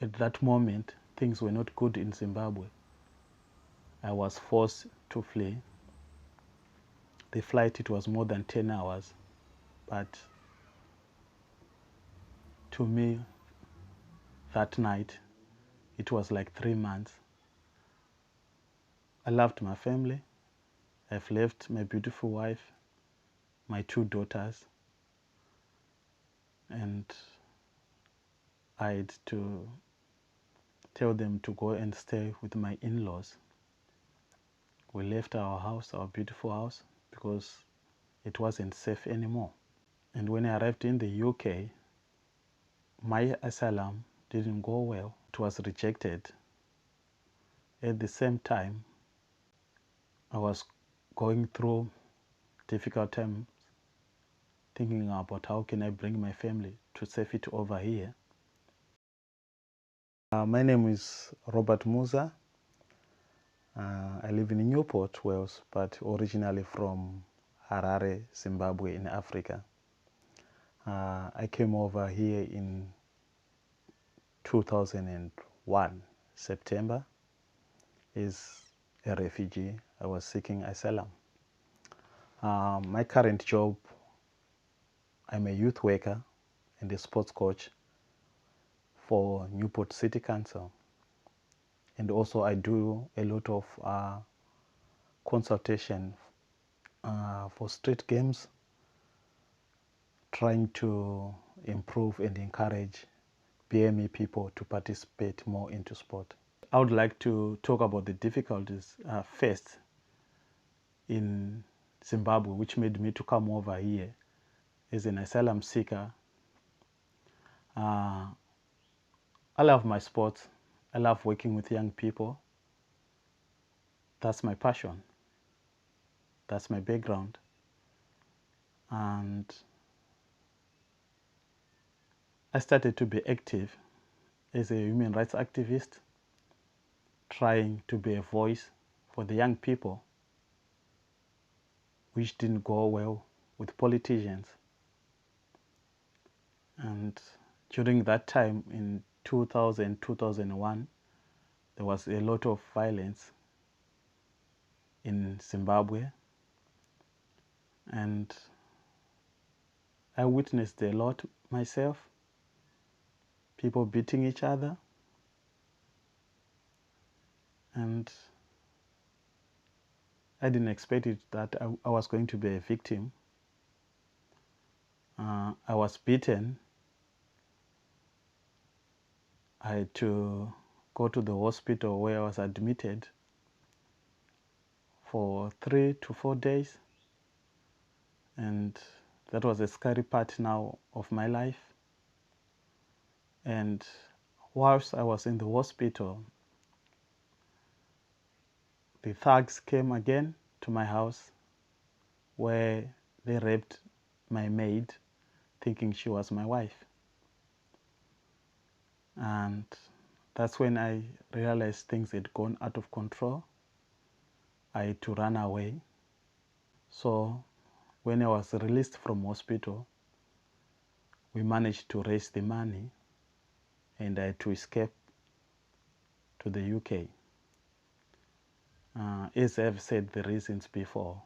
At that moment, things were not good in Zimbabwe. I was forced to flee. The flight, it was more than 10 hours, but to me, that night, it was like 3 months. I loved my family. I've left my beautiful wife, my 2 daughters, and I had to tell them to go and stay with my in-laws. We left our house, our beautiful house, because it wasn't safe anymore. And when I arrived in the UK, my asylum didn't go well. It was rejected. At the same time, I was going through difficult times, thinking about how can I bring my family to safety over here. My name is Robert Muza. I live in Newport, Wales, but originally from Harare, Zimbabwe in Africa. I came over here in 2001, September, as a refugee. I was seeking asylum. My current job, I'm a youth worker and a sports coach for Newport City Council. And also I do a lot of consultation for street games, trying to improve and encourage BME people to participate more into sport. I would like to talk about the difficulties faced in Zimbabwe, which made me to come over here as an asylum seeker. I love my sports. I love working with young people. That's my passion. That's my background. And I started to be active as a human rights activist, trying to be a voice for the young people, which didn't go well with politicians. And during that time in 2000, 2001, there was a lot of violence in Zimbabwe. And I witnessed a lot myself, people beating each other. And I didn't expect it that I was going to be a victim. I was beaten. I had to go to the hospital where I was admitted for 3 to 4 days. And that was a scary part now of my life. And whilst I was in the hospital, the thugs came again to my house where they raped my maid, thinking she was my wife. And that's when I realized things had gone out of control. I had to run away. So when I was released from hospital, we managed to raise the money and I had to escape to the UK. As I've said the reasons before,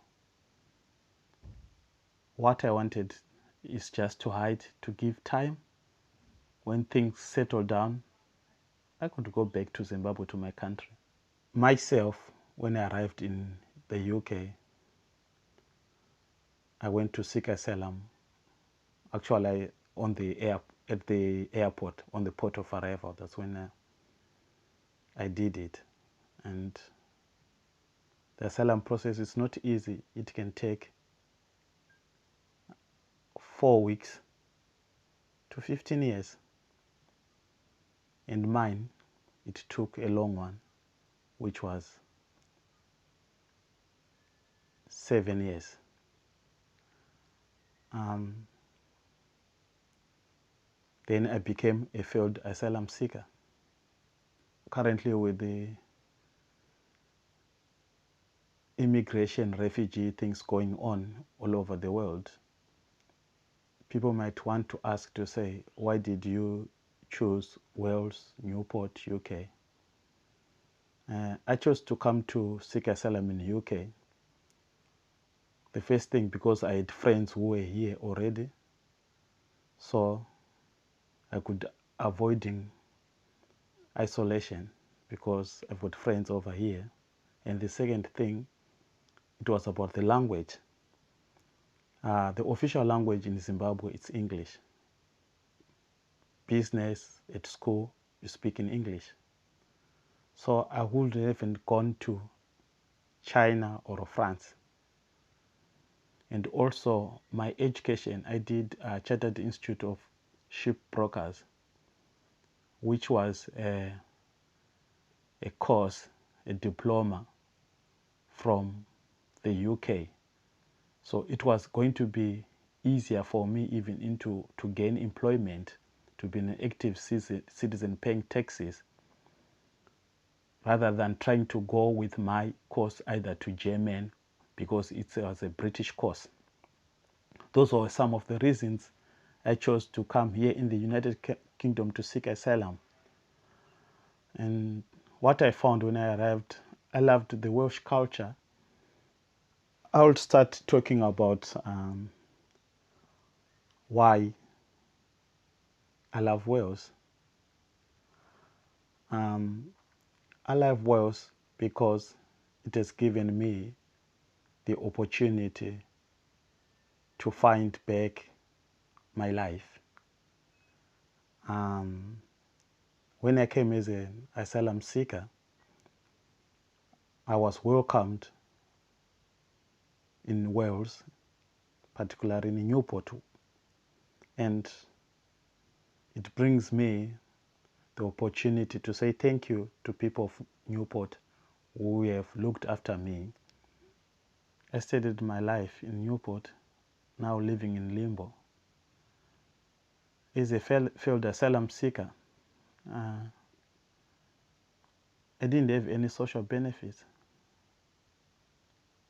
what I wanted is just to hide, to give time. When things settle down, I could go back to Zimbabwe, to my country. Myself, when I arrived in the UK, I went to seek asylum. Actually, at the airport, on the port of arrival, that's when I did it. And the asylum process is not easy. It can take 4 weeks to 15 years. And mine, it took a long one, which was 7 years. Then I became a failed asylum seeker. Currently, with the immigration, refugee things going on all over the world, people might want to ask to say, why did you choose Wales, Newport, UK. I chose to come to seek asylum in UK. The first thing, because I had friends who were here already, so I could avoiding isolation because I've got friends over here. And the second thing, it was about the language. The official language in Zimbabwe is English. Business at school, you speak in English. So I would have gone to China or France. And also my education, I did a Chartered Institute of Shipbrokers, which was a course, a diploma from the UK. So it was going to be easier for me even to gain employment, to be an active citizen paying taxes, rather than trying to go with my course either to German, because it was a British course. Those were some of the reasons I chose to come here in the United Kingdom to seek asylum. And what I found when I arrived, I loved the Welsh culture. I will start talking about why I love Wales. I love Wales because it has given me the opportunity to find back my life. When I came as an asylum seeker, I was welcomed in Wales, particularly in Newport, and it brings me the opportunity to say thank you to people of Newport who have looked after me. I started my life in Newport, now living in limbo. As a failed asylum seeker, I didn't have any social benefits.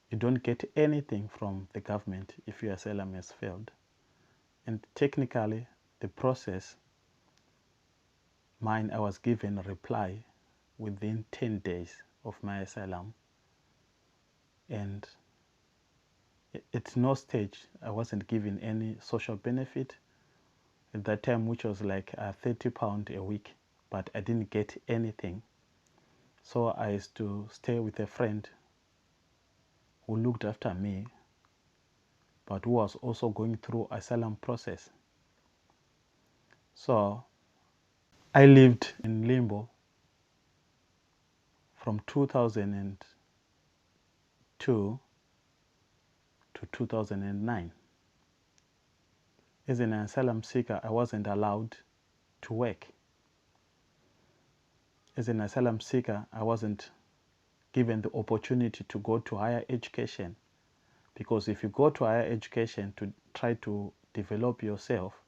You don't get anything from the government if your asylum has failed. And technically, the process, I was given a reply within 10 days of my asylum. And at no stage, I wasn't given any social benefit at that time, which was like £30 a week, but I didn't get anything. So I used to stay with a friend who looked after me, but who was also going through asylum process. So I lived in limbo from 2002 to 2009. As an asylum seeker, I wasn't allowed to work. As an asylum seeker, I wasn't given the opportunity to go to higher education, because if you go to higher education to try to develop yourself,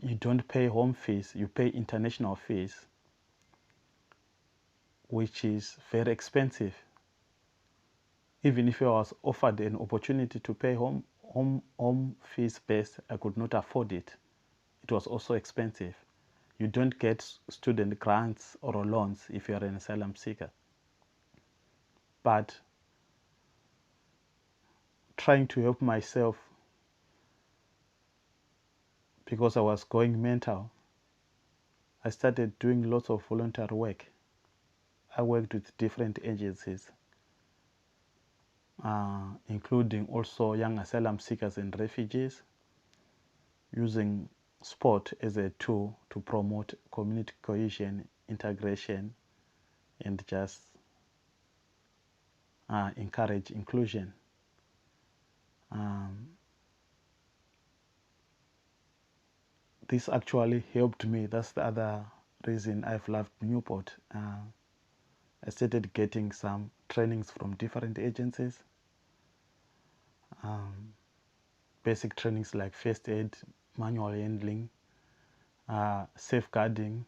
you don't pay home fees, you pay international fees, which is very expensive. Even if I was offered an opportunity to pay home fees based, I could not afford it. It was also expensive. You don't get student grants or loans if you are an asylum seeker. But trying to help myself, because I was going mental, I started doing lots of voluntary work. I worked with different agencies, including also young asylum seekers and refugees, using sport as a tool to promote community cohesion, integration, and just encourage inclusion. This actually helped me. That's the other reason I've loved Newport. I started getting some trainings from different agencies. Basic trainings like first aid, manual handling, safeguarding,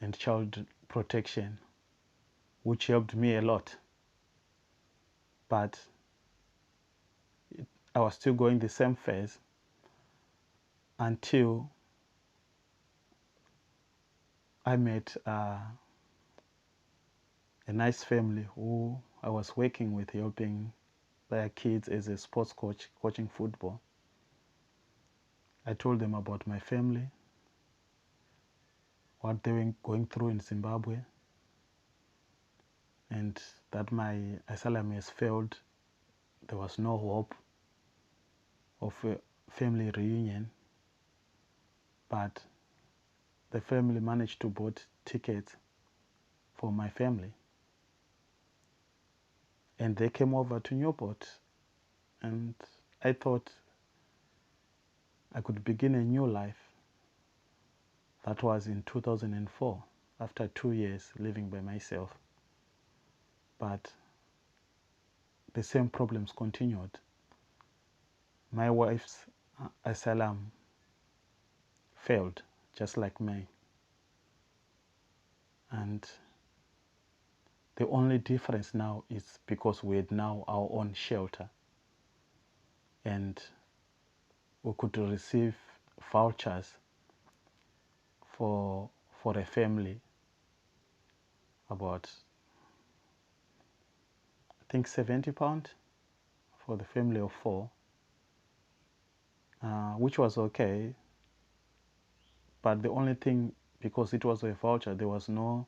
and child protection, which helped me a lot. But I was still going the same phase. until I met a nice family who I was working with, helping their kids as a sports coach, coaching football. I told them about my family, what they were going through in Zimbabwe, and that my asylum has failed. There was no hope of a family reunion, but the family managed to buy tickets for my family. And they came over to Newport, and I thought I could begin a new life. That was in 2004, after 2 years living by myself. But the same problems continued. My wife's asylum failed, just like mine. And the only difference now is because we had now our own shelter, and we could receive vouchers for a family, about I think £70 for the family of 4, which was okay. But the only thing, because it was a voucher, there was no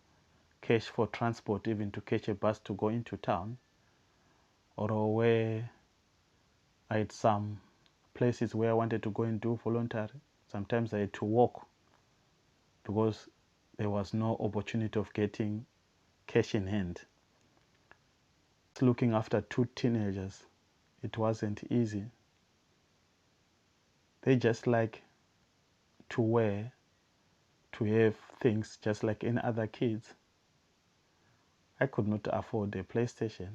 cash for transport, even to catch a bus to go into town, or where I had some places where I wanted to go and do voluntary. Sometimes I had to walk because there was no opportunity of getting cash in hand. Looking after 2 teenagers, it wasn't easy. They just like to wear, to have things just like any other kids. I could not afford a PlayStation.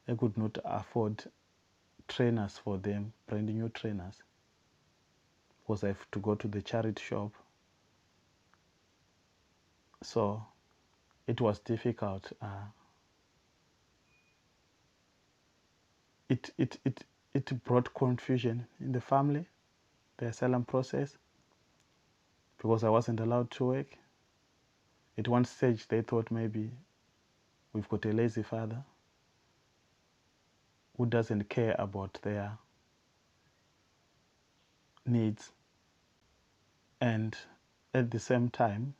I could not afford trainers for them, brand new trainers, because I have to go to the charity shop. So it was difficult. It brought confusion in the family, the asylum process, because I wasn't allowed to work. At one stage, they thought maybe we've got a lazy father who doesn't care about their needs. And at the same time,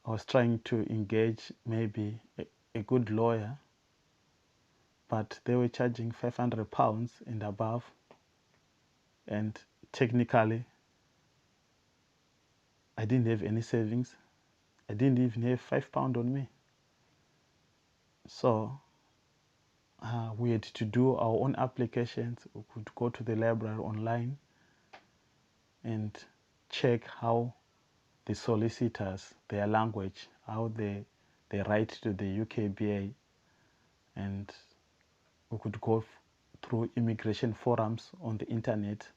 I was trying to engage maybe a good lawyer, but they were charging £500 and above. And technically, I didn't have any savings. I didn't even have £5 on me. So we had to do our own applications. We could go to the library online and check how the solicitors, their language, how they write to the UKBA, and we could go through immigration forums on the internet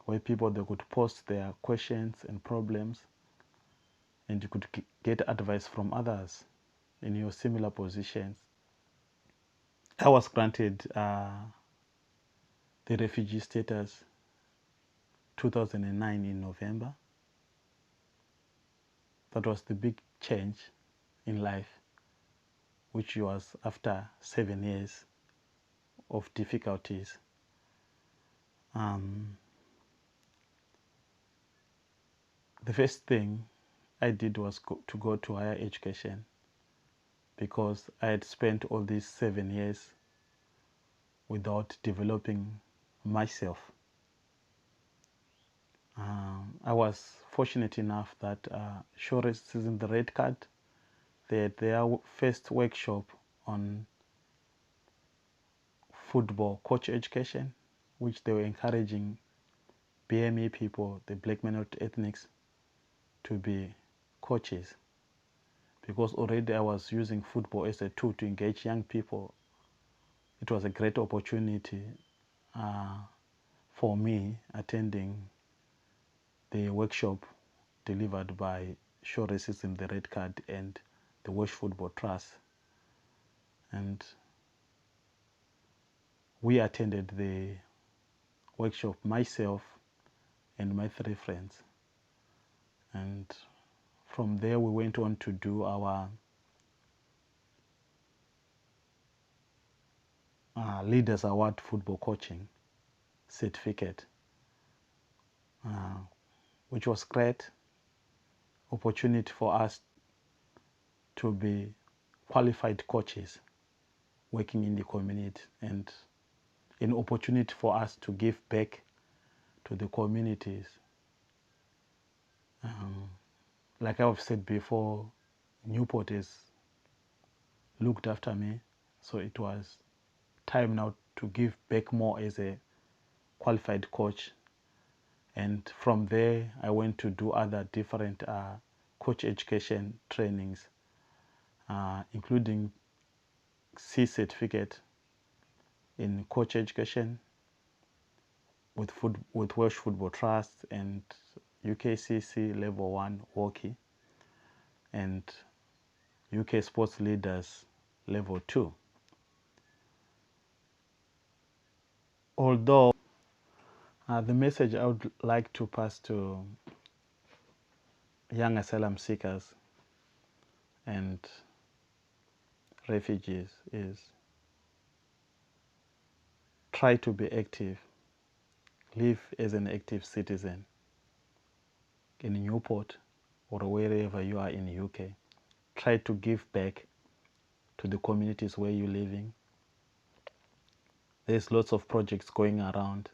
where they could post their questions and problems, and you could get advice from others in your similar positions. I was granted the refugee status 2009 in November. That was the big change in life, which was after 7 years of difficulties. The first thing I did was to go to higher education, because I had spent all these 7 years without developing myself. I was fortunate enough that Show Racism the Red Card, they had their first workshop on football coach education, which they were encouraging BME people, the black minority ethnics, to be coaches, because already I was using football as a tool to engage young people. It was a great opportunity for me attending the workshop delivered by Show Racism the Red Card and the Welsh Football Trust. And we attended the workshop, myself and my 3 friends. And from there we went on to do our Leaders Award football coaching certificate, which was great opportunity for us to be qualified coaches working in the community, and an opportunity for us to give back to the communities. Like I've said before, Newport has looked after me, so it was time now to give back more as a qualified coach. And from there I went to do other different coach education trainings, including C certificate in coach education with Welsh Football Trust, and UKCC level 1 hockey, and UK Sports Leaders level 2. Although the message I would like to pass to young asylum seekers and refugees is try to be active, live as an active citizen in Newport or wherever you are in the UK. Try to give back to the communities where you're living. There's lots of projects going around.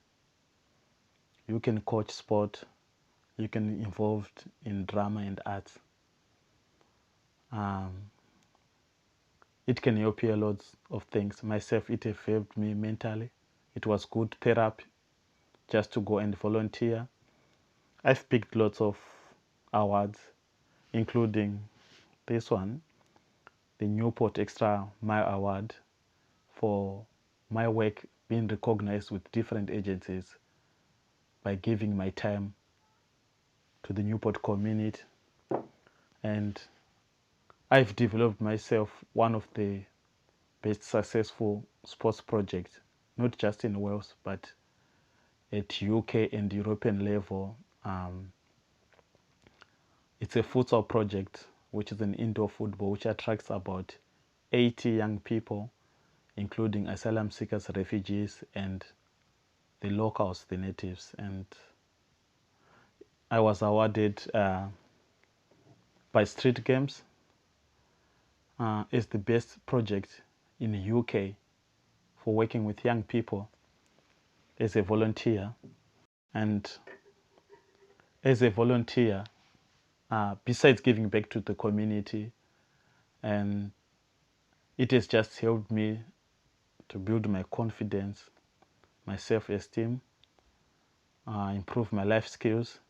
You can coach sport, you can be involved in drama and arts. It can help you a lot of things. Myself, it has helped me mentally. It was good therapy just to go and volunteer. I've picked lots of awards, including this one, the Newport Extra Mile Award, for my work being recognized with different agencies by giving my time to the Newport community. And I've developed myself one of the best successful sports projects, not just in Wales, but at UK and European level. It's a futsal project, which is an indoor football, which attracts about 80 young people, including asylum seekers, refugees, and the locals, the natives. And I was awarded by Street Games as the best project in the UK for working with young people as a volunteer. And as a volunteer, besides giving back to the community, and it has just helped me to build my confidence, my self-esteem, improve my life skills,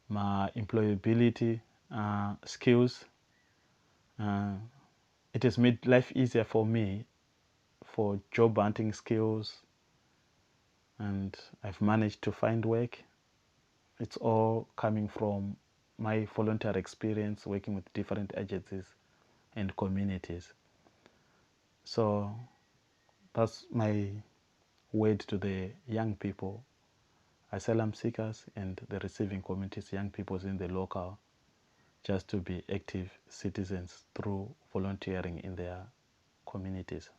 my employability skills. It has made life easier for me for job hunting skills, and I've managed to find work. It's all coming from my volunteer experience working with different agencies and communities. So that's my word to the young people, asylum seekers and the receiving communities, young people in the local, just to be active citizens through volunteering in their communities.